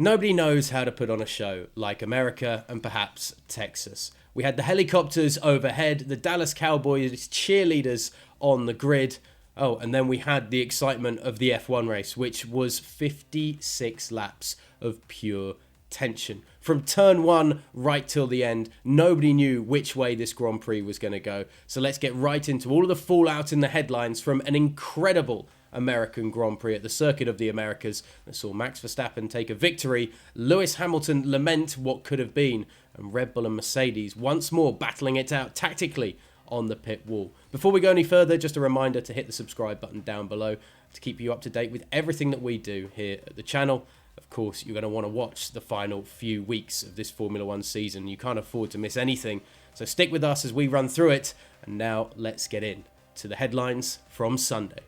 Nobody knows how to put on a show like America and perhaps Texas. We had the helicopters overhead, the Dallas Cowboys cheerleaders on the grid. Oh, and then we had the excitement of the F1 race, which was 56 laps of pure tension. From turn one right till the end, nobody knew which way this Grand Prix was going to go. So let's get right into all of the fallout in the headlines from an incredible American Grand Prix at the Circuit of the Americas that saw Max Verstappen take a victory, Lewis Hamilton lament what could have been, and Red Bull and Mercedes once more battling it out tactically on the pit wall. Before we go any further, just a reminder to hit the subscribe button down below to keep you up to date with everything that we do here at the channel. Of course, you're going to want to watch the final few weeks of this Formula One season. You can't afford to miss anything, so stick with us as we run through it. And now let's get in to the headlines from Sunday.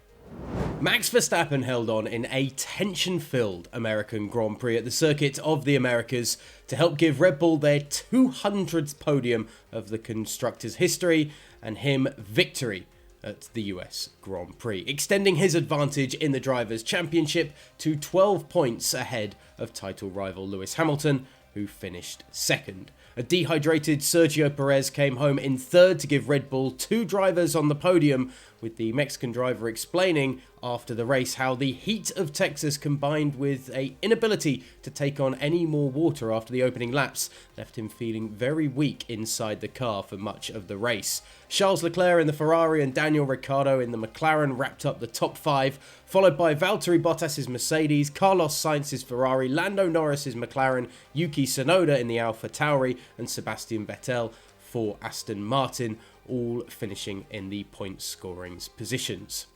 Max Verstappen held on in a tension-filled American Grand Prix at the Circuit of the Americas to help give Red Bull their 200th podium of the constructors' history and him victory at the US Grand Prix, extending his advantage in the Drivers' Championship to 12 points ahead of title rival Lewis Hamilton, who finished second. A dehydrated Sergio Perez came home in third to give Red Bull two drivers on the podium, with the Mexican driver explaining after the race how the heat of Texas combined with an inability to take on any more water after the opening laps left him feeling very weak inside the car for much of the race. Charles Leclerc in the Ferrari and Daniel Ricciardo in the McLaren wrapped up the top five, followed by Valtteri Bottas' Mercedes, Carlos Sainz's Ferrari, Lando Norris's McLaren, Yuki Tsunoda in the Alfa Tauri, and Sebastian Vettel for Aston Martin, all finishing in the point scoring positions.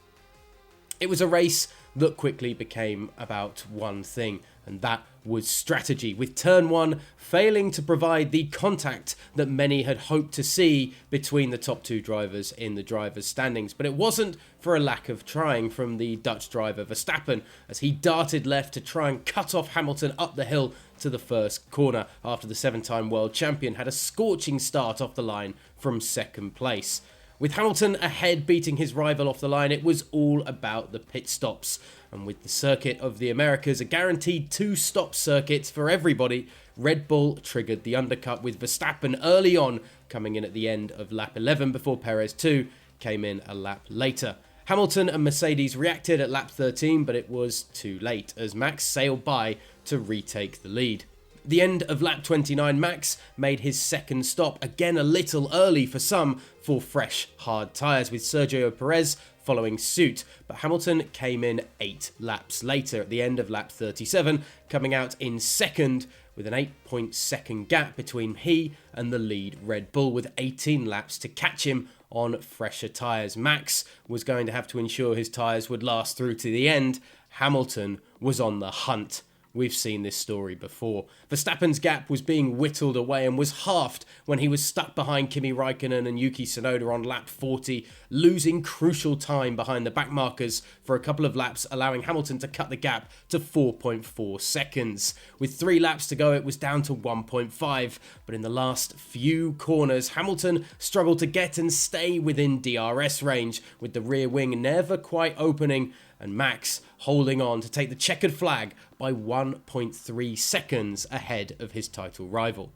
It was a race that quickly became about one thing, and that was strategy, with turn one failing to provide the contact that many had hoped to see between the top two drivers in the drivers' standings. But it wasn't for a lack of trying from the Dutch driver Verstappen, as he darted left to try and cut off Hamilton up the hill to the first corner after the seven-time world champion had a scorching start off the line from second place. With Hamilton ahead beating his rival off the line, it was all about the pit stops. And with the Circuit of the Americas, a guaranteed two-stop circuit for everybody, Red Bull triggered the undercut with Verstappen early on, coming in at the end of lap 11 before Perez too came in a lap later. Hamilton and Mercedes reacted at lap 13, but it was too late as Max sailed by to retake the lead. The end of lap 29, Max made his second stop, again a little early for some, for fresh, hard tyres, with Sergio Perez following suit. But Hamilton came in 8 laps later at the end of lap 37, coming out in second with an 8-point-second gap between he and the lead Red Bull, with 18 laps to catch him on fresher tyres. Max was going to have to ensure his tyres would last through to the end. Hamilton was on the hunt. We've seen this story before. Verstappen's gap was being whittled away and was halved when he was stuck behind Kimi Raikkonen and Yuki Tsunoda on lap 40, losing crucial time behind the backmarkers for a couple of laps, allowing Hamilton to cut the gap to 4.4 seconds. With 3 laps to go, it was down to 1.5, but in the last few corners, Hamilton struggled to get and stay within DRS range, with the rear wing never quite opening, and Max holding on to take the checkered flag by 1.3 seconds ahead of his title rival.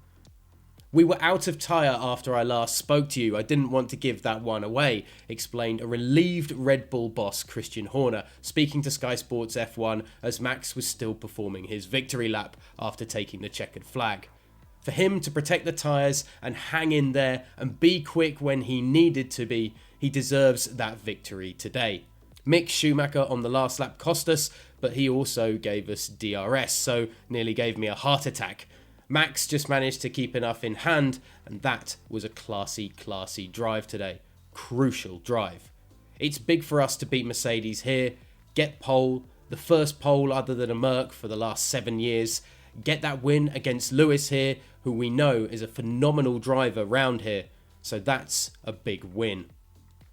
"We were out of tyre after I last spoke to you. I didn't want to give that one away," explained a relieved Red Bull boss Christian Horner, speaking to Sky Sports F1 as Max was still performing his victory lap after taking the checkered flag. For him to protect the tyres and hang in there and be quick when he needed to be, he deserves that victory today. Mick Schumacher on the last lap cost us, but he also gave us DRS, so nearly gave me a heart attack. Max just managed to keep enough in hand, and that was a classy drive today. Crucial drive. It's big for us to beat Mercedes here, get pole, the first pole other than a Merc for the last 7 years, get that win against Lewis here, who we know is a phenomenal driver round here, so that's a big win.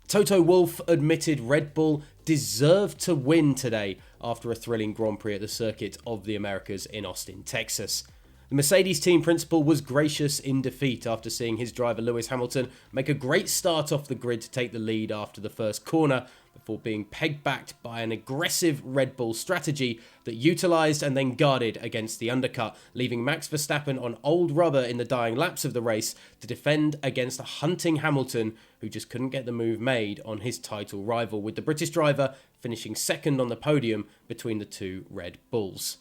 Toto Wolff admitted Red Bull deserved to win today after a thrilling Grand Prix at the Circuit of the Americas in Austin, Texas. The Mercedes team principal was gracious in defeat after seeing his driver Lewis Hamilton make a great start off the grid to take the lead after the first corner before being peg-backed by an aggressive Red Bull strategy that utilised and then guarded against the undercut, leaving Max Verstappen on old rubber in the dying laps of the race to defend against a hunting Hamilton who just couldn't get the move made on his title rival, with the British driver finishing second on the podium between the two Red Bulls.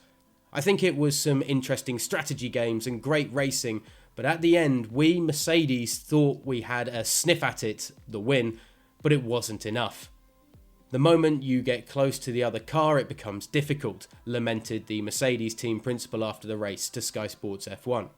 I think it was some interesting strategy games and great racing, but at the end, we Mercedes thought we had a sniff at it, the win, but it wasn't enough. The moment you get close to the other car, it becomes difficult, lamented the Mercedes team principal after the race to Sky Sports F1.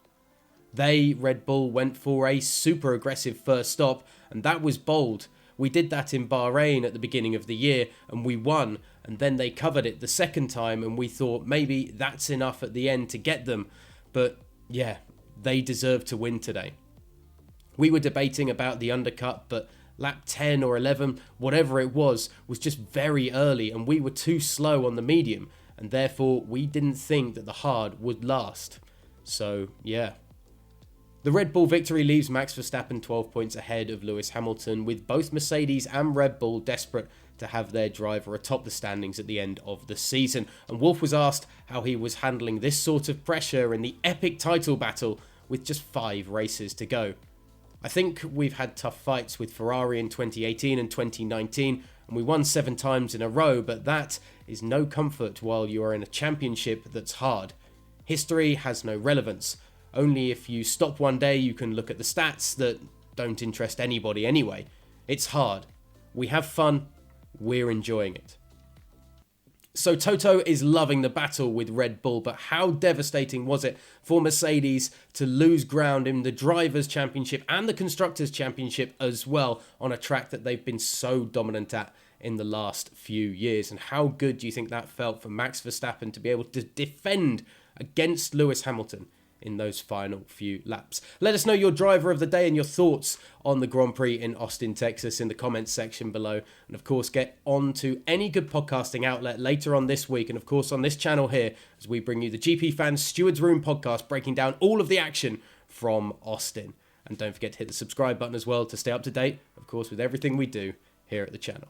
They, Red Bull, went for a super aggressive first stop, and that was bold. We did that in Bahrain at the beginning of the year, and we won, and then they covered it the second time, and we thought maybe that's enough at the end to get them. But yeah, they deserve to win today. We were debating about the undercut, but lap 10 or 11, whatever it was just very early, and we were too slow on the medium, and therefore we didn't think that the hard would last. So yeah. The Red Bull victory leaves Max Verstappen 12 points ahead of Lewis Hamilton, with both Mercedes and Red Bull desperate to have their driver atop the standings at the end of the season. And Wolff was asked how he was handling this sort of pressure in the epic title battle with just 5 races to go. I think we've had tough fights with Ferrari in 2018 and 2019, and we won 7 times in a row, but that is no comfort while you are in a championship that's hard. History has no relevance. Only if you stop one day you can look at the stats that don't interest anybody anyway. It's hard. We have fun. We're enjoying it. So Toto is loving the battle with Red Bull, but how devastating was it for Mercedes to lose ground in the Drivers' Championship and the Constructors' Championship as well on a track that they've been so dominant at in the last few years? And how good do you think that felt for Max Verstappen to be able to defend against Lewis Hamilton in those final few laps? Let us know your driver of the day and your thoughts on the Grand Prix in Austin, Texas in the comments section below. And of course, get on to any good podcasting outlet later on this week. And of course, on this channel here, as we bring you the GPFans Stewards Room podcast, breaking down all of the action from Austin. And don't forget to hit the subscribe button as well to stay up to date, of course, with everything we do here at the channel.